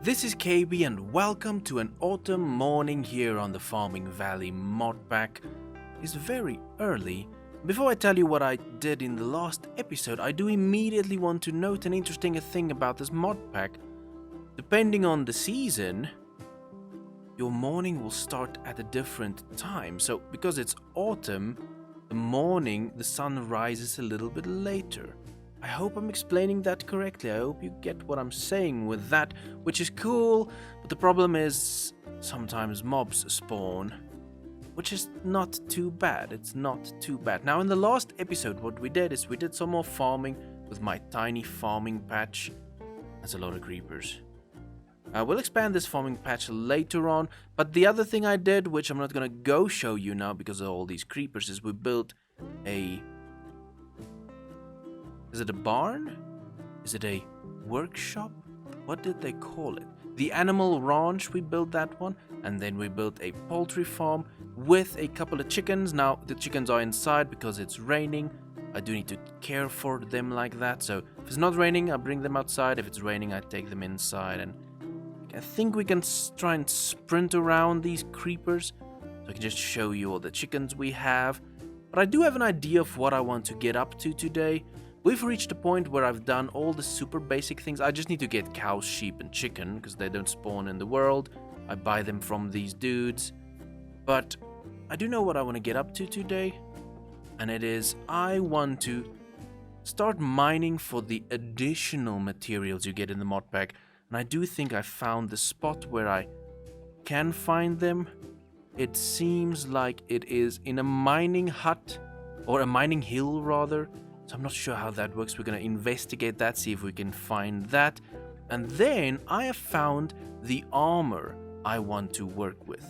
This is KB and welcome to an autumn morning here on the Farming Valley mod pack. It's very early. Before I tell you what I did in the last episode, I do immediately want to note an interesting thing about this mod pack. Depending on the season, your morning will start at a different time. So because it's autumn, the sun rises a little bit later. I hope I'm explaining that correctly. I hope you get what I'm saying with that, which is cool, but the problem is sometimes mobs spawn, which is not too bad. It's not too bad. Now, in the last episode, what we did is we did some more farming with my tiny farming patch. That's a lot of creepers. We'll expand this farming patch later on, but the other thing I did, which I'm not going to go show you now because of all these creepers, is we built a... Is it a barn? Is it a workshop? What did they call it? The animal ranch, we built that one. And then we built a poultry farm with a couple of chickens. Now, the chickens are inside because it's raining. I do need to care for them like that. So, if it's not raining, I bring them outside. If it's raining, I take them inside. And I think we can try and sprint around these creepers. So I can just show you all the chickens we have. But I do have an idea of what I want to get up to today. We've reached a point where I've done all the super basic things. I just need to get cows, sheep, and chicken because they don't spawn in the world. I buy them from these dudes. But I do know what I want to get up to today. And it is I want to start mining for the additional materials you get in the mod pack. And I do think I found the spot where I can find them. It seems like it is in a mining hut, or a mining hill rather. So I'm not sure how that works. We're going to investigate that, see if we can find that. And then I have found the armor I want to work with.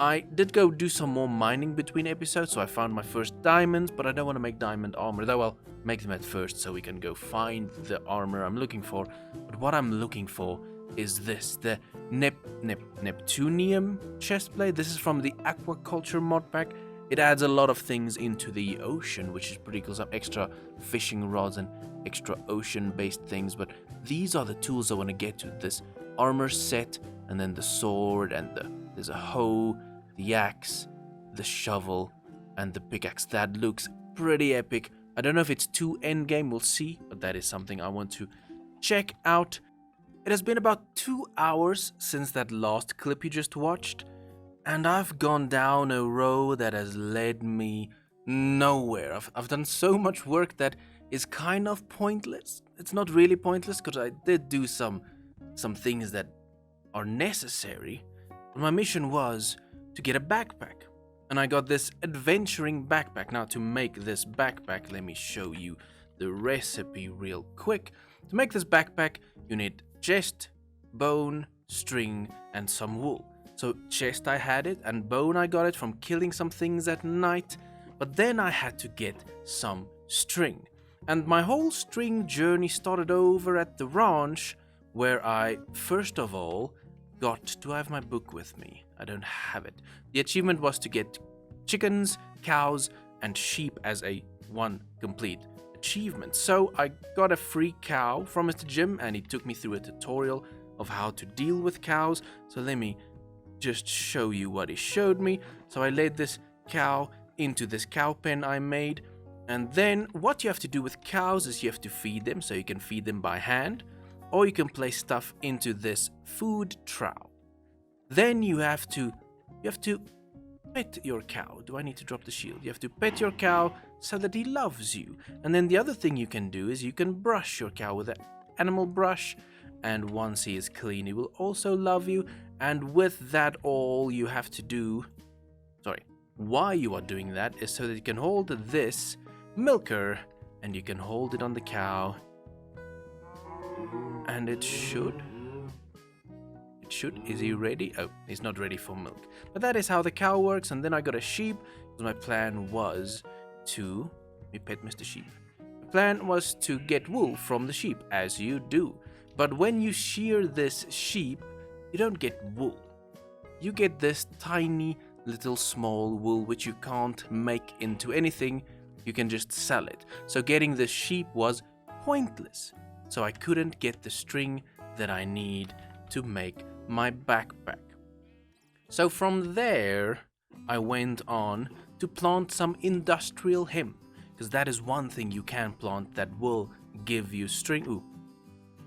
I did go do some more mining between episodes, so I found my first diamonds, but I don't want to make diamond armor, though I'll make them at first so we can go find the armor I'm looking for. But what I'm looking for is this, the Neptunium chestplate. This is from the aquaculture mod pack. It adds a lot of things into the ocean, which is pretty cool. Some extra fishing rods and extra ocean-based things. But these are the tools I want to get to. This armor set, and then the sword, and there's a hoe, the axe, the shovel, and the pickaxe. That looks pretty epic. I don't know if it's too endgame, we'll see. But that is something I want to check out. It has been about 2 hours since that last clip you just watched. And I've gone down a road that has led me nowhere. I've done so much work that is kind of pointless. It's not really pointless because I did do some things that are necessary. But my mission was to get a backpack. And I got this adventuring backpack. Now to make this backpack, let me show you the recipe real quick. To make this backpack, you need chest, bone, string, and some wool. So chest I had it, and bone I got it from killing some things at night, but then I had to get some string. And my whole string journey started over at the ranch, where I, first of all, do I have my book with me? I don't have it. The achievement was to get chickens, cows, and sheep as a one complete achievement. So I got a free cow from Mr. Jim, and he took me through a tutorial of how to deal with cows. So let me just show you what he showed me. So I laid this cow into this cow pen I made, and then what you have to do with cows is you have to feed them. So you can feed them by hand, or you can place stuff into this food trough. Then you have to pet your cow. Do I need to drop the shield? You have to pet your cow so that he loves you. And then the other thing you can do is you can brush your cow with an animal brush, and once he is clean, he will also love you. And with that, all you have to do, why you are doing that is so that you can hold this milker and you can hold it on the cow. And is he ready? Oh, he's not ready for milk. But that is how the cow works. And then I got a sheep, because my plan was to, let me pet Mr. Sheep. The plan was to get wool from the sheep, as you do. But when you shear this sheep, you don't get wool. You get this tiny little small wool which you can't make into anything. You can just sell it. So getting the sheep was pointless. So I couldn't get the string that I need to make my backpack. So from there, I went on to plant some industrial hemp, because that is one thing you can plant that will give you string. Ooh,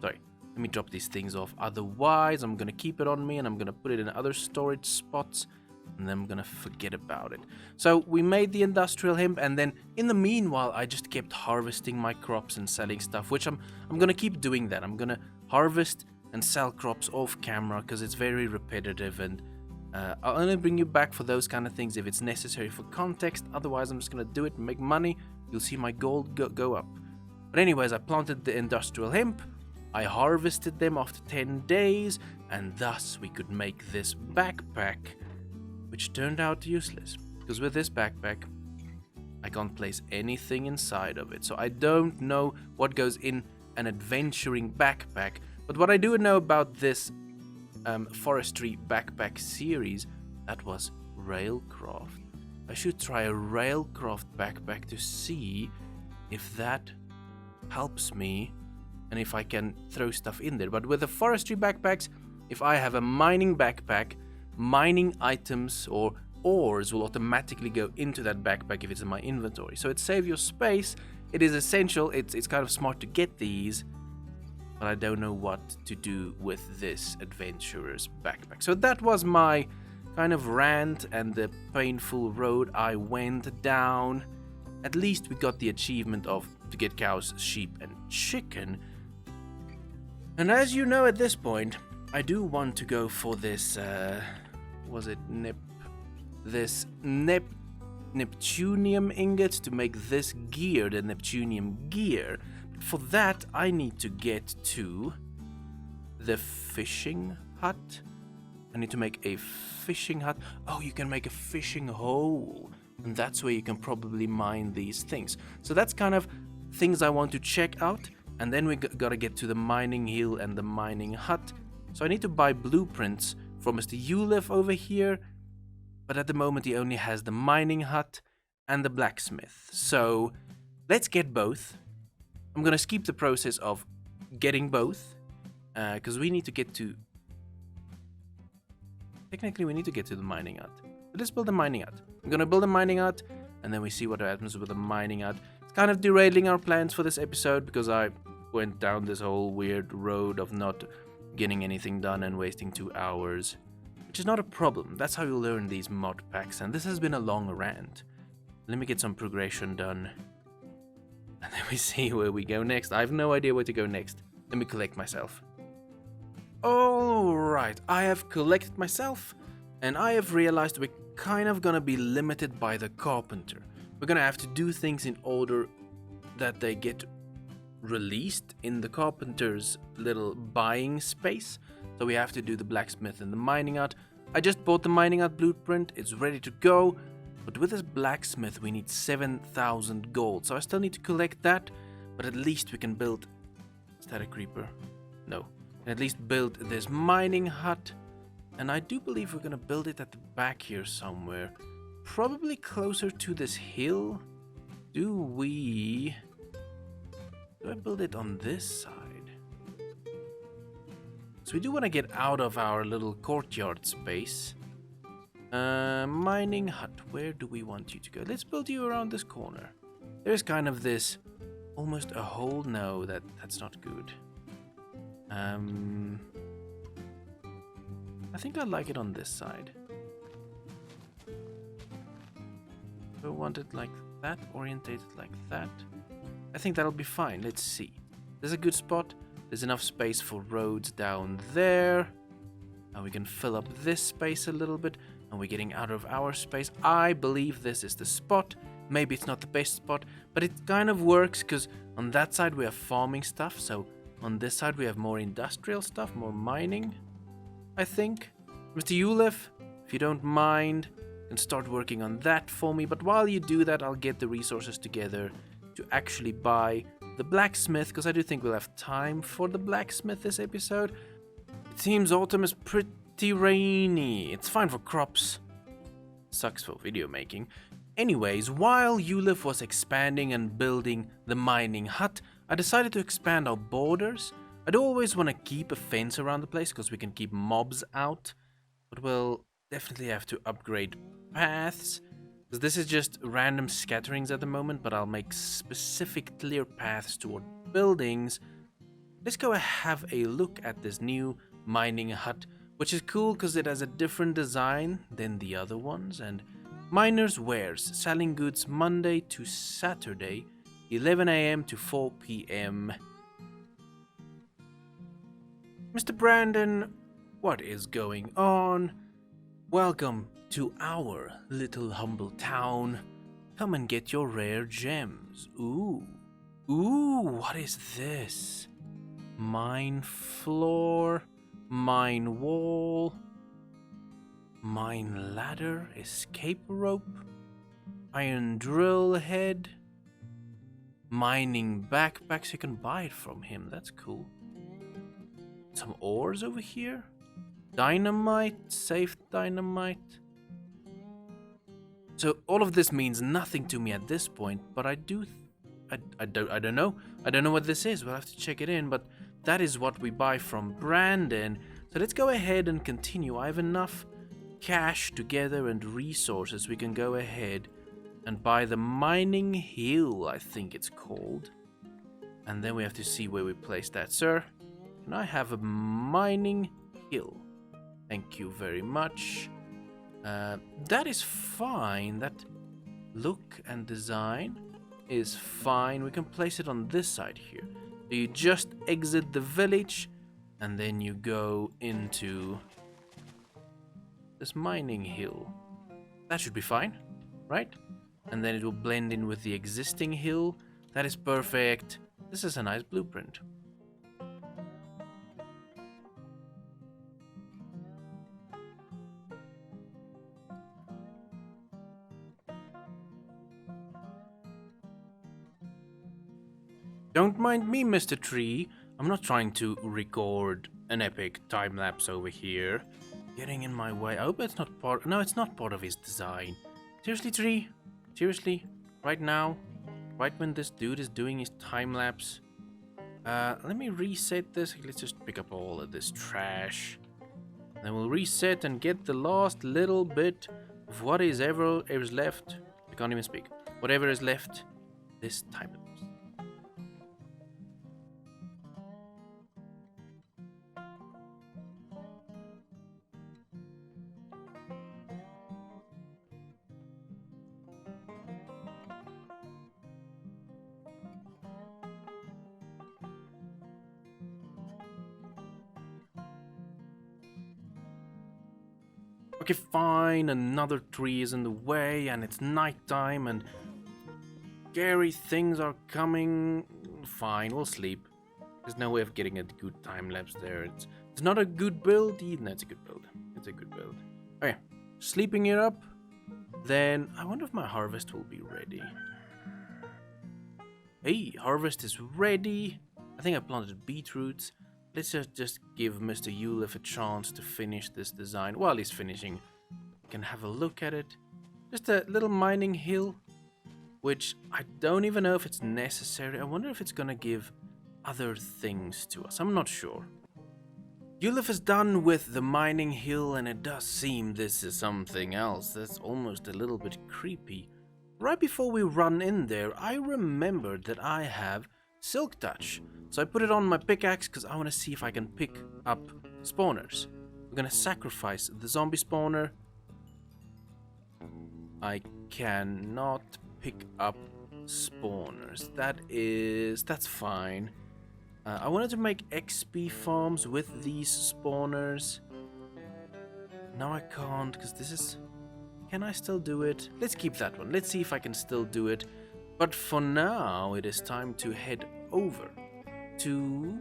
sorry. Let me drop these things off. Otherwise, I'm going to keep it on me and I'm going to put it in other storage spots. And then I'm going to forget about it. So we made the industrial hemp. And then in the meanwhile, I just kept harvesting my crops and selling stuff. Which I'm going to keep doing that. I'm going to harvest and sell crops off camera. Because it's very repetitive. And I'll only bring you back for those kind of things if it's necessary for context. Otherwise, I'm just going to do it and make money. You'll see my gold go up. But anyways, I planted the industrial hemp. I harvested them after 10 days, and thus we could make this backpack, which turned out useless, because with this backpack, I can't place anything inside of it, so I don't know what goes in an adventuring backpack, but what I do know about this forestry backpack series, that was railcraft. I should try a railcraft backpack to see if that helps me and if I can throw stuff in there. But with the forestry backpacks, if I have a mining backpack, mining items or ores will automatically go into that backpack if it's in my inventory. So it saves your space. It is essential. It's kind of smart to get these, but I don't know what to do with this adventurer's backpack. So that was my kind of rant and the painful road I went down. At least we got the achievement of to get cows, sheep, and chicken. And as you know at this point, I do want to go for this, Neptunium ingot to make this gear, the Neptunium gear. But for that, I need to get to the fishing hut. I need to make a fishing hut. Oh, you can make a fishing hole. And that's where you can probably mine these things. So that's kind of things I want to check out. And then we gotta get to the mining hill and the mining hut. So I need to buy blueprints from Mr. Ulif over here. But at the moment he only has the mining hut and the blacksmith. So let's get both. I'm gonna skip the process of getting both. Because we need to get to... Technically we need to get to the mining hut. But let's build a mining hut. I'm gonna build a mining hut. And then we see what happens with the mining hut. It's kind of derailing our plans for this episode. Because I went down this whole weird road of not getting anything done and wasting 2 hours. Which is not a problem. That's how you learn these mod packs. And this has been a long rant. Let me get some progression done. And then we see where we go next. I have no idea where to go next. Let me collect myself. Alright, I have collected myself. And I have realized we're kind of gonna be limited by the carpenter. We're gonna have to do things in order that they get released in the carpenter's little buying space. So we have to do the blacksmith and the mining hut. I just bought the mining hut blueprint. It's ready to go. But with this blacksmith, we need 7,000 gold. So I still need to collect that. But at least we can build... Is that a creeper? No. At least build this mining hut. And I do believe we're going to build it at the back here somewhere. Probably closer to this hill. Do I build it on this side? So we do want to get out of our little courtyard space. Mining hut, where do we want you to go? Let's build you around this corner. There's kind of this, almost a hole. No, that's not good. I think I like it on this side. Do I want it like that, orientated like that? I think that'll be fine. Let's see. There's a good spot. There's enough space for roads down there. Now we can fill up this space a little bit. And we're getting out of our space. I believe this is the spot. Maybe it's not the best spot, but it kind of works because on that side we have farming stuff. So on this side we have more industrial stuff, more mining, I think. Mr. Ulif, if you don't mind, you can start working on that for me. But while you do that, I'll get the resources together to actually buy the blacksmith, because I do think we'll have time for the blacksmith this episode. It seems autumn is pretty rainy. It's fine for crops. Sucks for video making. Anyways, while Ulif was expanding and building the mining hut, I decided to expand our borders. I do always want to keep a fence around the place because we can keep mobs out, but we'll definitely have to upgrade paths, because this is just random scatterings at the moment, but I'll make specific clear paths toward buildings. Let's go have a look at this new mining hut, which is cool because it has a different design than the other ones. And Miners Wares, selling goods Monday to Saturday, 11 a.m. to 4 p.m. Mr. Brandon, what is going on? Welcome to our little humble town. Come and get your rare gems. Ooh, what is this? Mine floor, mine wall, mine ladder, escape rope, iron drill head, mining backpacks. You can buy it from him, that's cool. Some ores over here, dynamite, safe dynamite. So all of this means nothing to me at this point, but I don't know. I don't know what this is. We'll have to check it in, but that is what we buy from Brandon. So let's go ahead and continue. I have enough cash together and resources. We can go ahead and buy the mining hill, I think it's called. And then we have to see where we place that. Sir, can I have a mining hill? Thank you very much. That is fine. That look and design is fine. We can place it on this side here. So you just exit the village and then you go into this mining hill. That should be fine, right? And then it will blend in with the existing hill. That is perfect. This is a nice blueprint. Don't mind me, Mr. Tree. I'm not trying to record an epic time-lapse over here. Getting in my way. I hope it's not part... No, it's not part of his design. Seriously, Tree? Seriously? Right now? Right when this dude is doing his time-lapse? Let me reset this. Let's just pick up all of this trash. Then we'll reset and get the last little bit of what is ever is left. I can't even speak. Whatever is left this time-lapse. Okay, fine, another tree is in the way and it's nighttime and scary things are coming. Fine, we'll sleep. There's no way of getting a good time lapse there. It's not a good build. No, it's a good build. It's a good build. Okay, sleeping it up. Then I wonder if my harvest will be ready. Hey, harvest is ready. I think I planted beetroots. Let's just give Mr. Ulif a chance to finish this design. While he's finishing, we can have a look at it. Just a little mining hill, which I don't even know if it's necessary. I wonder if it's gonna give other things to us. I'm not sure. Ulif is done with the mining hill, and it does seem this is something else. That's almost a little bit creepy. Right before we run in there, I remembered that I have Silk Touch. So I put it on my pickaxe because I want to see if I can pick up spawners. We're going to sacrifice the zombie spawner. I cannot pick up spawners. That's fine. I wanted to make XP farms with these spawners. Now I can't because this is... Can I still do it? Let's keep that one. Let's see if I can still do it. But for now, it is time to head over to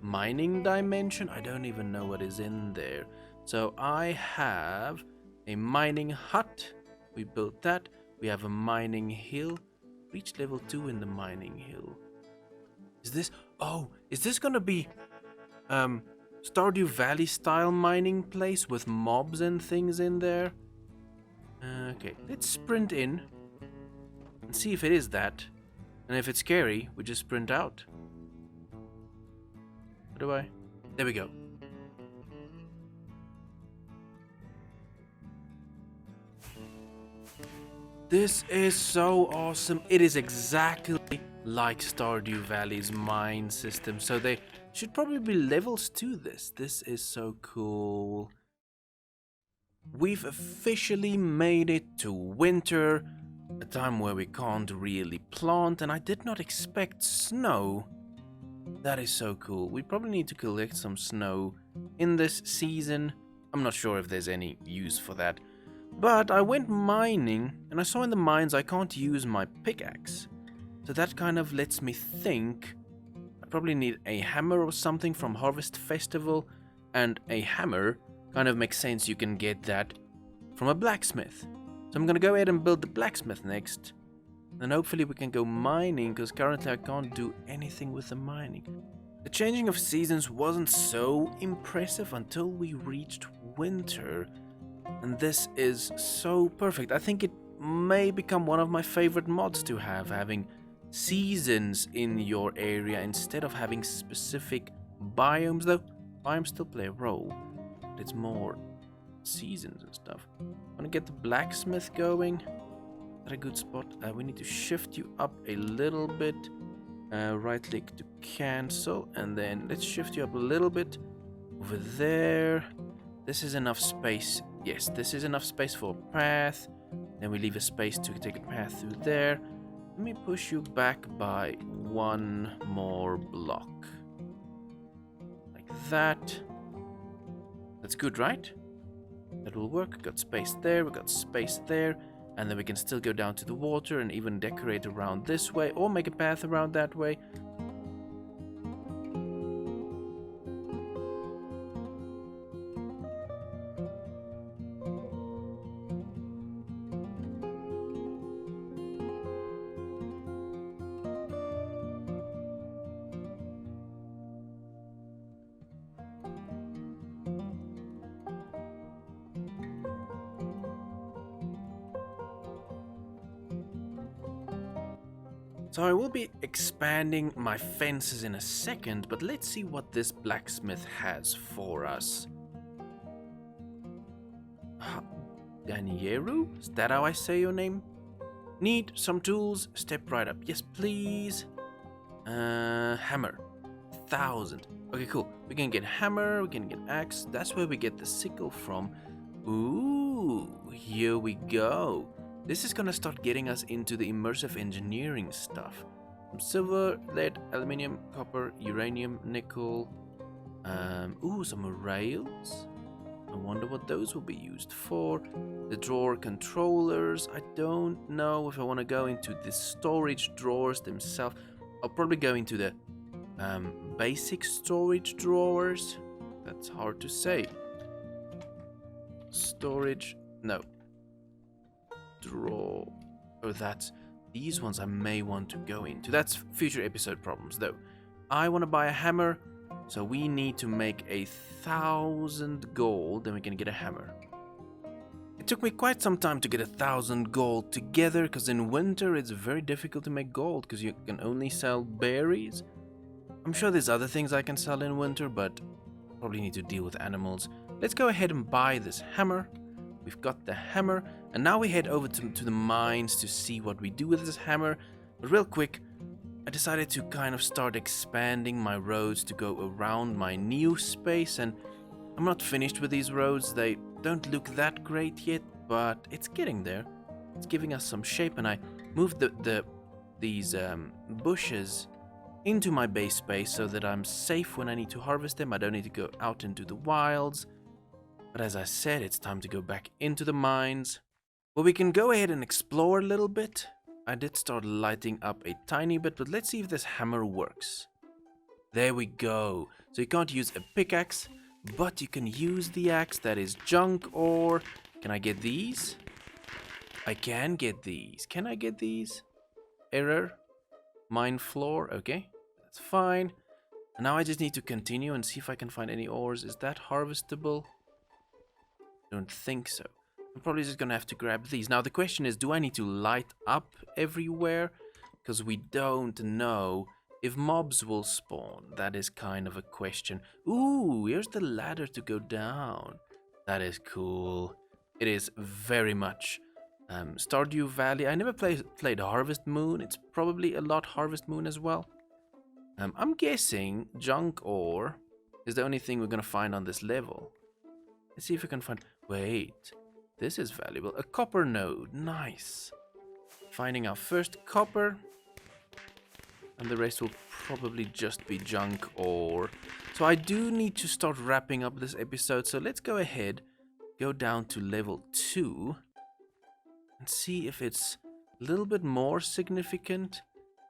mining dimension. I don't even know what is in there. So I have a mining hut. We built that. We have a mining hill. Reach level 2 in the mining hill. Is this gonna be Stardew Valley style mining place with mobs and things in there? Okay, let's sprint in and see if it is that. And if it's scary, we just sprint out. How do I? There we go. This is so awesome. It is exactly like Stardew Valley's mine system. So they should probably be levels to this. This is so cool. We've officially made it to winter, a time where we can't really plant, and I did not expect snow. That is so cool. We probably need to collect some snow in this season. I'm not sure if there's any use for that. But I went mining, and I saw in the mines I can't use my pickaxe. So that kind of lets me think I probably need a hammer or something from Harvest Festival, and a hammer kind of makes sense you can get that from a blacksmith. So I'm gonna go ahead and build the blacksmith next. And hopefully we can go mining, because currently I can't do anything with the mining. The changing of seasons wasn't so impressive until we reached winter. And this is so perfect. I think it may become one of my favorite mods to have, having seasons in your area instead of having specific biomes, though biomes still play a role, but it's more seasons and stuff. I'm gonna get the blacksmith going. Is that a good spot? We need to shift you up a little bit. Right click to cancel, and then let's shift you up a little bit over there. This is enough space. Yes, this is enough space for a path. Then we leave a space to take a path through there. Let me push you back by one more block. Like that. That's good, right? That will work. Got space there, we got space there. And then we can still go down to the water and even decorate around this way, or make a path around that way. So I will be expanding my fences in a second, but let's see what this blacksmith has for us. Danieru? Is that how I say your name? Need some tools? Step right up. Yes, please. Hammer. 1,000. Okay, cool. We can get hammer, we can get axe. That's where we get the sickle from. Ooh, here we go. This is gonna start getting us into the immersive engineering stuff. Some silver, lead, aluminium, copper, uranium, nickel. Ooh, some rails. I wonder what those will be used for. The drawer controllers. I don't know if I want to go into the storage drawers themselves. I'll probably go into the basic storage drawers. That's hard to say. Storage. No. Draw. Oh, that's these ones I may want to go into. That's future episode problems, though. I want to buy a hammer, so we need to make 1,000 gold, then we can get a hammer. It took me quite some time to get 1,000 gold together, because in winter it's very difficult to make gold, because you can only sell berries. I'm sure there's other things I can sell in winter, but probably need to deal with animals. Let's go ahead and buy this hammer. We've got the hammer, and now we head over to the mines to see what we do with this hammer. But real quick, I decided to kind of start expanding my roads to go around my new space, and I'm not finished with these roads. They don't look that great yet, but it's getting there. It's giving us some shape, and I moved these bushes into my base space so that I'm safe when I need to harvest them. I don't need to go out into the wilds. But as I said, it's time to go back into the mines. Well, we can go ahead and explore a little bit. I did start lighting up a tiny bit, but let's see if this hammer works. There we go. So you can't use a pickaxe, but you can use the axe. That is junk ore. Can I get these? I can get these. Can I get these? Error. Mine floor. Okay, that's fine. And now I just need to continue and see if I can find any ores. Is that harvestable? Don't think so. I'm probably just gonna have to grab these. Now the question is, do I need to light up everywhere? Because we don't know if mobs will spawn, that is kind of a question. Ooh, here's the ladder to go down. That is cool. It is very much Stardew Valley. I never played Harvest Moon. It's probably a lot Harvest Moon as well. I'm guessing junk ore is the only thing we're gonna find on this level. Let's see if we can find... Wait, this is valuable. A copper node, nice. Finding our first copper. And the rest will probably just be junk ore. So I do need to start wrapping up this episode. So let's go ahead, go down to level 2. And see if it's a little bit more significant.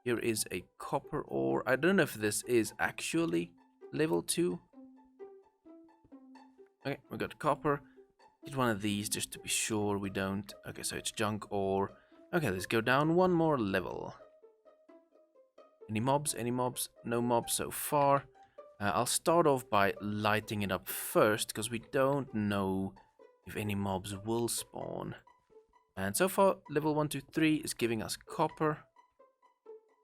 Here is a copper ore. I don't know if this is actually level 2. Okay, we got copper. Get one of these just to be sure we don't. Okay, so it's junk ore. Okay, let's go down one more level. Any mobs? Any mobs? No mobs so far. I'll start off by lighting it up first, because we don't know if any mobs will spawn. And so far, level 1, 2, 3 is giving us copper.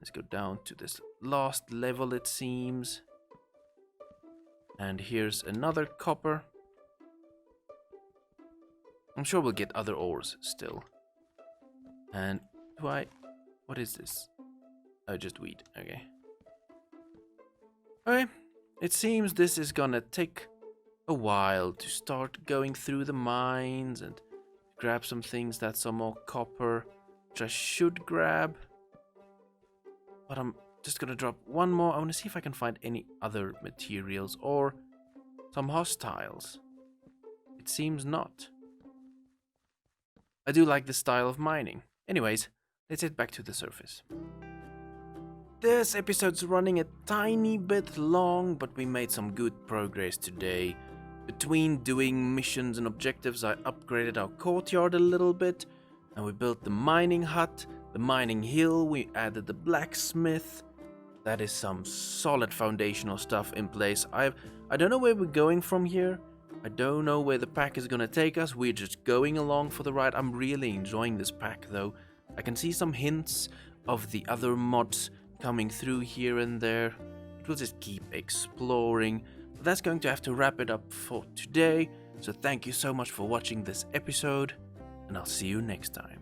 Let's go down to this last level, it seems. And here's another copper. I'm sure we'll get other ores still. And what is this? Oh, just wheat. Okay. Okay. It seems this is gonna take a while to start going through the mines and grab some things that's some more copper, which I should grab. But I'm just gonna drop one more. I wanna see if I can find any other materials or some hostiles. It seems not. I do like this style of mining. Anyways, let's head back to the surface. This episode's running a tiny bit long, but we made some good progress today. Between doing missions and objectives, I upgraded our courtyard a little bit, and we built the mining hut, the mining hill, we added the blacksmith. That is some solid foundational stuff in place. I don't know where we're going from here. I don't know where the pack is gonna take us. We're just going along for the ride. I'm really enjoying this pack though. I can see some hints of the other mods coming through here and there. We'll just keep exploring. But that's going to have to wrap it up for today. So thank you so much for watching this episode, and I'll see you next time.